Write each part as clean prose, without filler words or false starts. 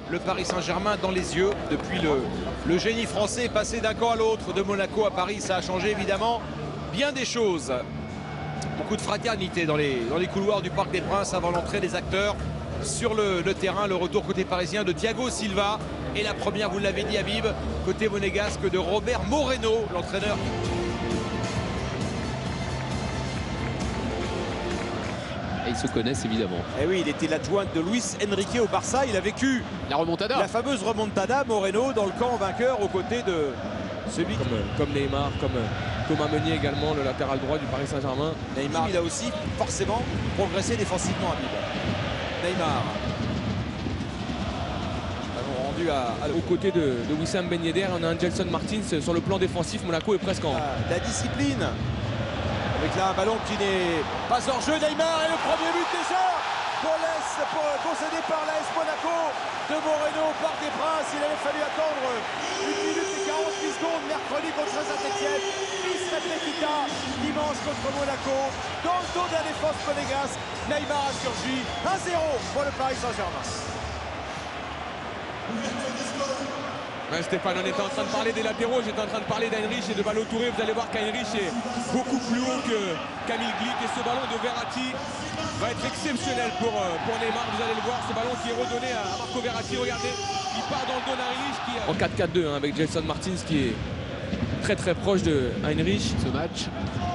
le Paris Saint-Germain dans les yeux. Depuis le génie français est passé d'un camp à l'autre, de Monaco à Paris, ça a changé évidemment bien des choses. Beaucoup de fraternité dans les couloirs du Parc des Princes avant l'entrée des acteurs sur le terrain. Le retour côté parisien de Thiago Silva et la première, vous l'avez dit Habib, côté monégasque de Robert Moreno, l'entraîneur. Et ils se connaissent évidemment. Et oui, il était l'adjoint de Luis Enrique au Barça. Il a vécu La remontada. la fameuse remontada, Moreno, dans le camp vainqueur aux côtés de celui comme Neymar, comme Thomas Meunier également, le latéral droit du Paris Saint-Germain. Neymar, il a aussi forcément progressé défensivement, Habib. Neymar. Ballon rendu aux côtés de Wissam Ben Yedder, on a un Gelson Martins sur le plan défensif. Monaco est presque en... La discipline. Avec là un ballon qui n'est pas hors jeu. Neymar et le premier but déjà concédé par l'AS Monaco de Moreno au Parc des Princes. Il avait fallu attendre 1 minute et 48 secondes mercredi contre Saint-Etienne. Bis repetita dimanche contre Monaco. Dans le dos de la défense monégasque, Neymar a surgi. 1-0 pour le Paris Saint-Germain. Ouais, Stéphane, on était en train de parler des latéraux, j'étais en train de parler d'Heinrich et de Ballo Touré. Vous allez voir qu'Heinrich est beaucoup plus haut que Camille Glick et ce ballon de Verratti va être exceptionnel pour Neymar. Vous allez le voir, ce ballon qui est redonné à Marco Verratti. Regardez, il part dans le dos d'Heinrich qui en 4-4-2 hein, avec Gelson Martins qui est très proche de Heinrich. Ce match,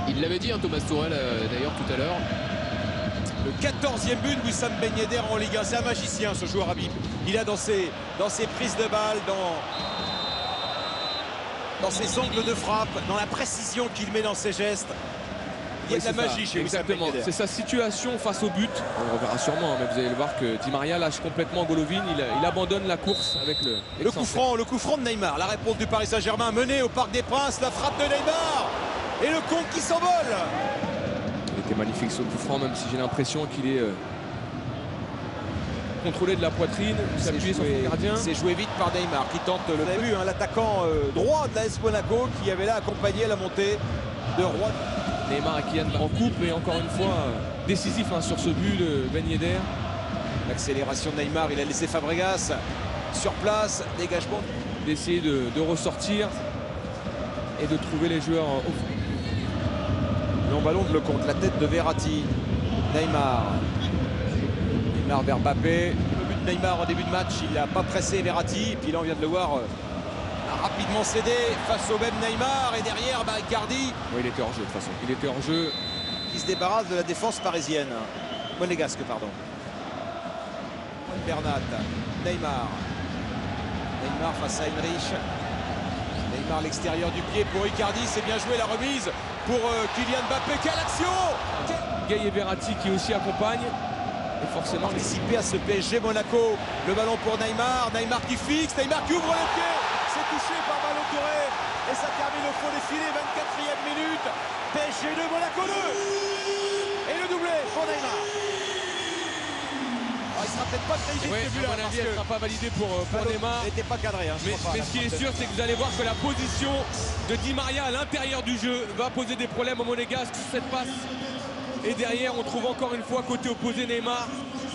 il l'avait dit, hein, Thomas Tuchel d'ailleurs tout à l'heure. Le 14e but de Wissam Ben Yedder en Ligue 1. C'est un magicien ce joueur, Habib. Il a dans ses prises de balles, dans ses angles de frappe, dans la précision qu'il met dans ses gestes. Il y a de la magie chez Wissam Ben Yedder. C'est sa situation face au but. On le reverra sûrement, mais vous allez le voir que Di Maria lâche complètement Golovin. Il abandonne la course avec le coup franc de Neymar. La réponse du Paris Saint-Germain menée au Parc des Princes. La frappe de Neymar. Et le compte qui s'envole. Il était magnifique ce coup franc, même si j'ai l'impression qu'il est contrôlé de la poitrine, s'appuyer sur son gardien. C'est joué vite par Neymar qui tente le but. Hein, l'attaquant droit de l'AS Monaco qui avait là accompagné la montée de Roy. Neymar et Kylian en coupe et encore une fois décisif hein, sur ce but de Ben Yedder. L'accélération de Neymar, il a laissé Fabregas sur place, dégagement. D'essayer de ressortir et de trouver les joueurs au fond. Long ballon de Lecomte, la tête de Verratti. Neymar vers Mbappé. Le but de Neymar en début de match, il n'a pas pressé Verratti. Et puis là, on vient de le voir rapidement cédé face au même Neymar. Et derrière, Icardi. Oui, il était hors jeu de toute façon. Il était hors jeu. Qui se débarrasse de la défense parisienne. Monégasque, pardon. Bernat. Neymar face à Heinrich. Neymar l'extérieur du pied pour Icardi. C'est bien joué la remise pour Kylian Mbappé. Quelle action! Gay et Verratti qui aussi accompagnent. Et forcément participer à ce PSG Monaco. Le ballon pour Neymar. Neymar qui fixe. Neymar qui ouvre le pied. C'est touché par Ballo Touré. Et ça termine au fond des filets. 24e minute. PSG 2, Monaco 2. Et le doublé pour Neymar. Alors, il sera peut-être pas très ouais, ce but-là. À mon avis, elle ne sera pas validée pour Neymar. Il n'était pas cadré. Hein, mais ce qui est sûr, c'est que vous allez voir que la position de Di Maria à l'intérieur du jeu va poser des problèmes au Monégasque. Cette passe. Et derrière, on trouve encore une fois côté opposé Neymar.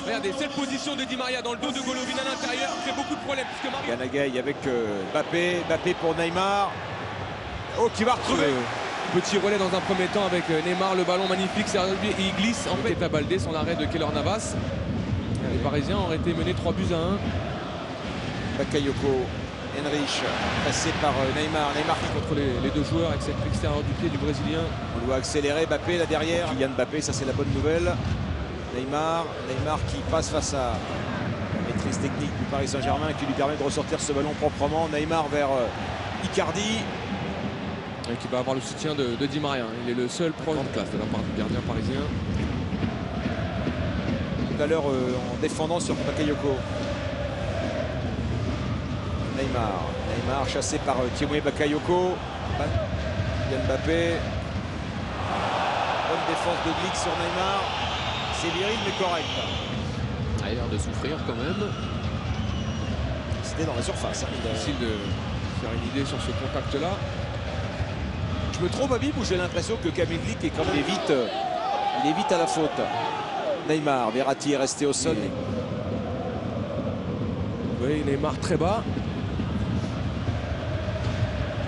Regardez, cette position de Di Maria dans le dos de Golovin à l'intérieur fait beaucoup de problèmes. Ganagay avec Mbappé pour Neymar. Oh, qui va retrouver. Petit relais dans un premier temps avec Neymar, le ballon magnifique, et il glisse en fait à Baldé, son arrêt de Keylor Navas. Les Parisiens auraient été menés 3-1. Bakayoko, Heinrich, passé par Neymar. Neymar qui contre les deux joueurs avec cette extérieur du pied du Brésilien. On doit accélérer, Mbappé là derrière. Kylian Mbappé, ça c'est la bonne nouvelle. Neymar qui passe face à la maîtrise technique du Paris Saint-Germain qui lui permet de ressortir ce ballon proprement. Neymar vers Icardi. Et qui va avoir le soutien de Di Maria. Il est le seul proche de classe de la part du gardien parisien. Tout à l'heure en défendant sur Bakayoko. Neymar chassé par Thiemoué Bakayoko. Kylian Mbappé. Bonne défense de Glick sur Neymar. C'est viril mais correct. A l'air de souffrir quand même. C'était dans la surface. Hein. Difficile de faire une idée sur ce contact-là. Je me trompe, Habib, ou j'ai l'impression que Camille Glick est quand même il est vite à la faute. Neymar, Verratti est resté au sol. Oui, Neymar très bas.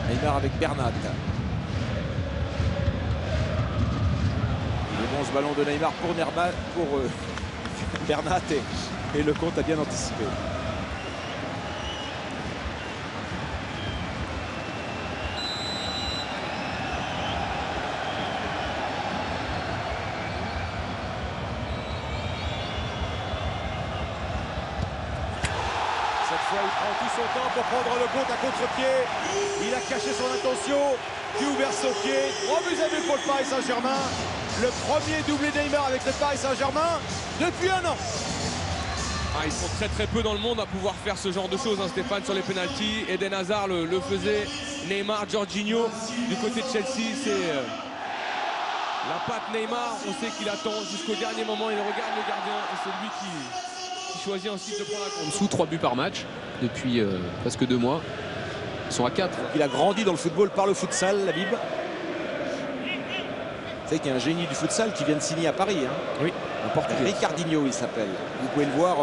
Neymar avec Bernat. Le bon ce ballon de Neymar pour Bernat et Lecomte a bien anticipé. Cette fois, il prend tout son temps pour prendre le compte à contre-pied. Il a caché son intention, puis ouvert son pied. 3-2 pour le Paris Saint-Germain. Le premier doublé Neymar avec le Paris Saint-Germain depuis un an. Ah, ils sont très peu dans le monde à pouvoir faire ce genre de choses, hein, Stéphane, sur les pénaltys. Eden Hazard le faisait. Neymar, Jorginho, du côté de Chelsea, c'est la patte Neymar. On sait qu'il attend jusqu'au dernier moment. Il regarde le gardien et c'est lui qui choisit ensuite de prendre la En course. dessous, 3 buts par match depuis presque 2 mois. Ils sont à 4. Il a grandi dans le football par le futsal, la Bib. Vous savez qu'il y a un génie du futsal qui vient de signer à Paris. Hein. Oui, Un Portugais. Ricardinho, il s'appelle. Vous pouvez le voir.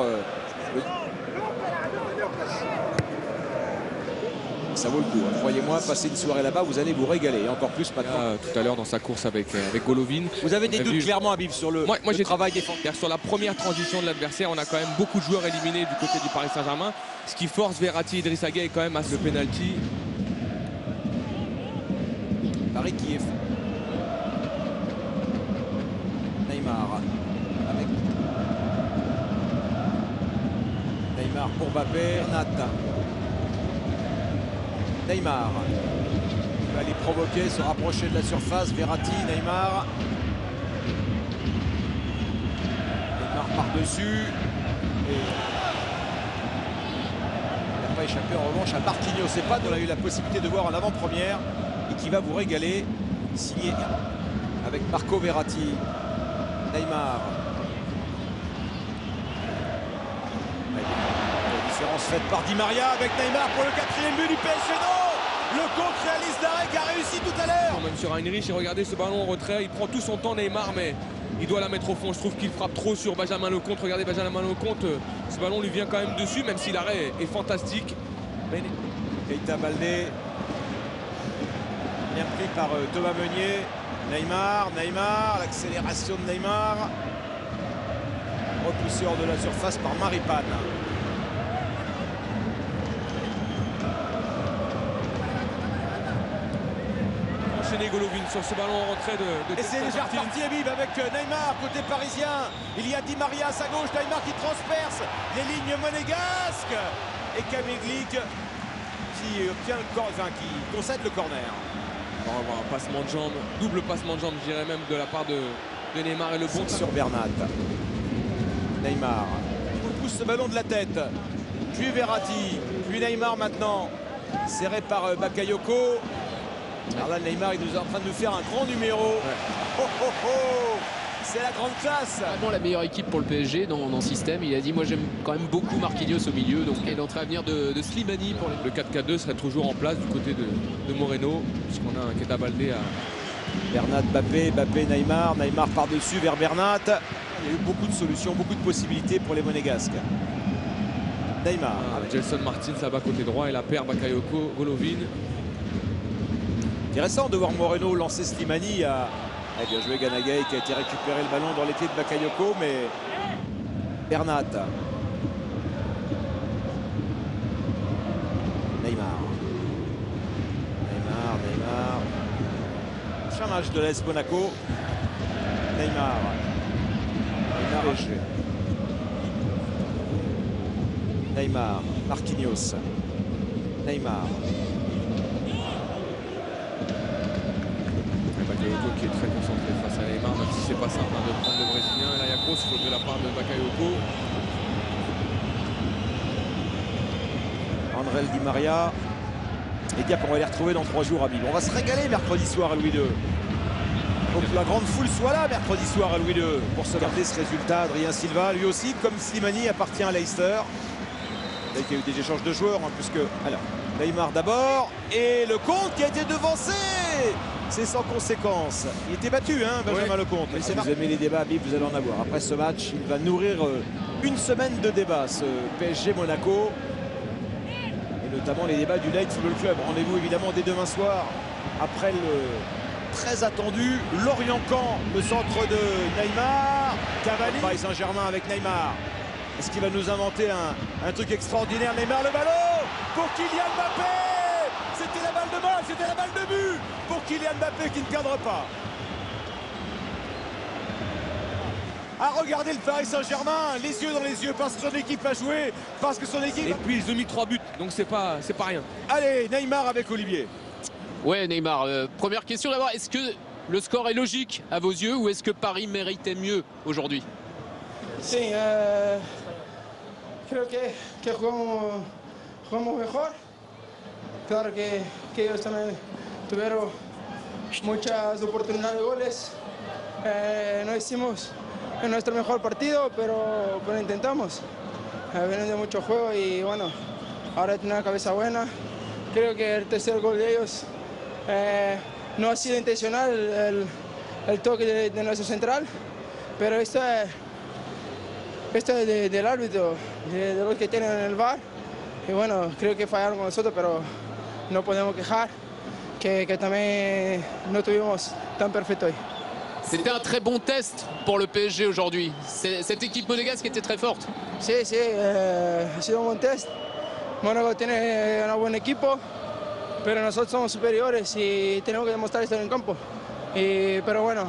Ça vaut le coup. Hein. Croyez-moi, passer une soirée là-bas, vous allez vous régaler. Et encore plus maintenant. Tout à l'heure dans sa course avec Golovin. Vous avez des On a doutes vu- clairement à vivre sur le J'ai travail défensif. sur la première transition de l'adversaire, on a quand même beaucoup de joueurs éliminés du côté du Paris Saint-Germain, ce qui force Verratti et Idrissa Gueye quand même à ce penalty. Paris qui est Neymar avec Neymar pour Mbappé, Nata. Neymar il va les provoquer, se rapprocher de la surface. Verratti, Neymar. Neymar par-dessus. Et il n'a pas échappé en revanche à Marquinhos. C'est pas, on a eu la possibilité de voir en avant-première et qui va vous régaler. Signé avec Marco Verratti. Neymar. La différence faite par Di Maria avec Neymar pour le 4e but du PSG. Non, le contre réalise l'arrêt qui a réussi tout à l'heure. Même sur Heinrich, et regardez ce ballon en retrait, il prend tout son temps Neymar, mais il doit la mettre au fond. Je trouve qu'il frappe trop sur Benjamin Lecomte. Regardez Benjamin Lecomte, ce ballon lui vient quand même dessus, même si l'arrêt est fantastique. Mais Keita Baldé. Bien pris par Thomas Meunier. Neymar, l'accélération de Neymar. Repoussé hors de la surface par Maripane. enchaîner Golovin sur ce ballon en retrait de Et c'est déjà reparti Habib avec Neymar côté parisien. Il y a Di Maria à sa gauche, Neymar qui transperce les lignes monégasques. Et Camille Glick qui obtient le corner, qui concède le corner. On va avoir un passement de jambe, double passement de jambe, je dirais même de la part de Neymar et le bon sur Bernat. Neymar pousse ce ballon de la tête. Puis Verratti, puis Neymar maintenant. Serré par Bakayoko. Alors là, Neymar, il nous est en train de nous faire un grand numéro. Ouais. Oh, oh, oh, c'est la grande classe. Vraiment la meilleure équipe pour le PSG dans le système. Il a dit, moi j'aime quand même beaucoup Marquinhos au milieu. Donc, et l'entrée à venir de Slimani pour le 4-4-2 serait toujours en place du côté de Moreno, puisqu'on a un Keita Baldé à... Bernat, Mbappé, Neymar par-dessus vers Bernat. Il y a eu beaucoup de solutions, beaucoup de possibilités pour les Monégasques. Neymar. Gelson Martins là-bas côté droit et la paire Bakayoko, Golovin. Intéressant de voir Moreno lancer Slimani à... bien joué Ganagay qui a été récupéré le ballon dans les pieds de Bakayoko, mais Bernat. Neymar. Prochain match de l'AS Monaco. Neymar. Neymar, Marquinhos. Neymar. Bakayoko qui est très concentré face à Neymar, même si c'est pas simple de prendre le Brésilien. Et là, il y a grosse faute de la part de Bakayoko. André Di Maria. Et Diap, on va les retrouver dans 3 jours à Bill. On va se régaler mercredi soir à Louis II. Faut que la grande foule soit là mercredi soir à Louis II pour se garder ce résultat. Adrien Silva, lui aussi, comme Slimani, appartient à Leicester. Vous savez qu'il y a eu des échanges de joueurs, hein, puisque... Alors, Neymar d'abord, et Lecomte qui a été devancé. C'est sans conséquence. Il était battu, hein, Benjamin Lecomte. Mais si vous aimez les débats, Habib, vous allez en avoir. Après ce match, il va nourrir une semaine de débats, ce PSG Monaco. notamment les débats du Light Football Club. Rendez-vous évidemment dès demain soir après le très attendu Lorient-Caen, le centre de Neymar. Cavani, Paris Saint-Germain avec Neymar. Est-ce qu'il va nous inventer un truc extraordinaire? Neymar, le ballon pour Kylian Mbappé. C'était la balle de match, c'était la balle de but pour Kylian Mbappé qui ne cadre pas. À regarder le Paris Saint-Germain, les yeux dans les yeux, parce que son équipe a joué, parce que son équipe... Et puis ils ont mis 3 buts, donc c'est pas rien. Allez, Neymar avec Olivier. Ouais, Neymar, première question d'abord, est-ce que le score est logique à vos yeux ou est-ce que Paris méritait mieux aujourd'hui? Sí, creo que jugamos mejor. Claro que ellos también tuvieron muchas oportunidades de goles. No hicimos nuestro mejor partido, pero intentamos. Vienen de mucho juego y bueno, ahora tienen una cabeza buena. Creo que el tercer gol de ellos no ha sido intencional el toque de nuestro central, pero esto es del árbitro, de los que tienen en el VAR. Y bueno, creo que fallaron con nosotros, pero no podemos quejar que también no tuvimos tan perfecto hoy. C'était un très bon test pour le PSG aujourd'hui. Cette équipe monégasque était très forte. Sí, ha sido un buen test. Mónaco tiene un buen equipo, pero nosotros somos superiores y tenemos que demostrar esto en el campo. Pero bueno,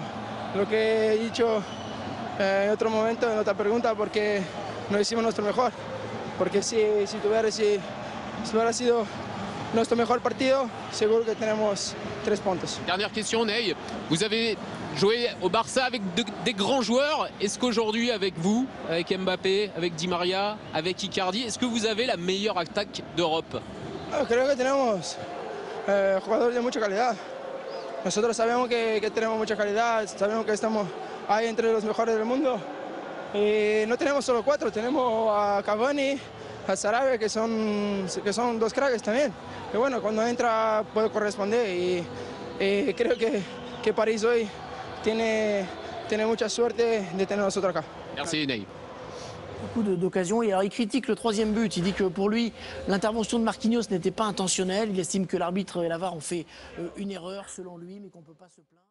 lo que he dicho en otro momento, en otra pregunta, porque no hicimos nuestro mejor. Porque si hubiera sido nuestro mejor partido, seguro que tenemos 3 puntos. Dernière question, Ney. Vous avez joué au Barça avec des grands joueurs. Est-ce qu'aujourd'hui, avec vous, avec Mbappé, avec Di Maria, avec Icardi, est-ce que vous avez la meilleure attaque d'Europe? Creo que tenemos jugadores de mucha calidad. Nosotros sabemos que tenemos mucha calidad, sabemos que estamos ahí entre los mejores del mundo. Y no tenemos solo 4, tenemos a Cavani, a Sarabia, que son 2 cracks también. Y bueno, cuando entra puede corresponder y creo que París hoy tiene mucha suerte de tener nosotros acá. Merci, Ney. Beaucoup d'occasions. Et alors, il critique le 3e but. Il dit que pour lui, l'intervention de Marquinhos n'était pas intentionnelle. Il estime que l'arbitre et la VAR ont fait une erreur, selon lui, mais qu'on ne peut pas se plaindre.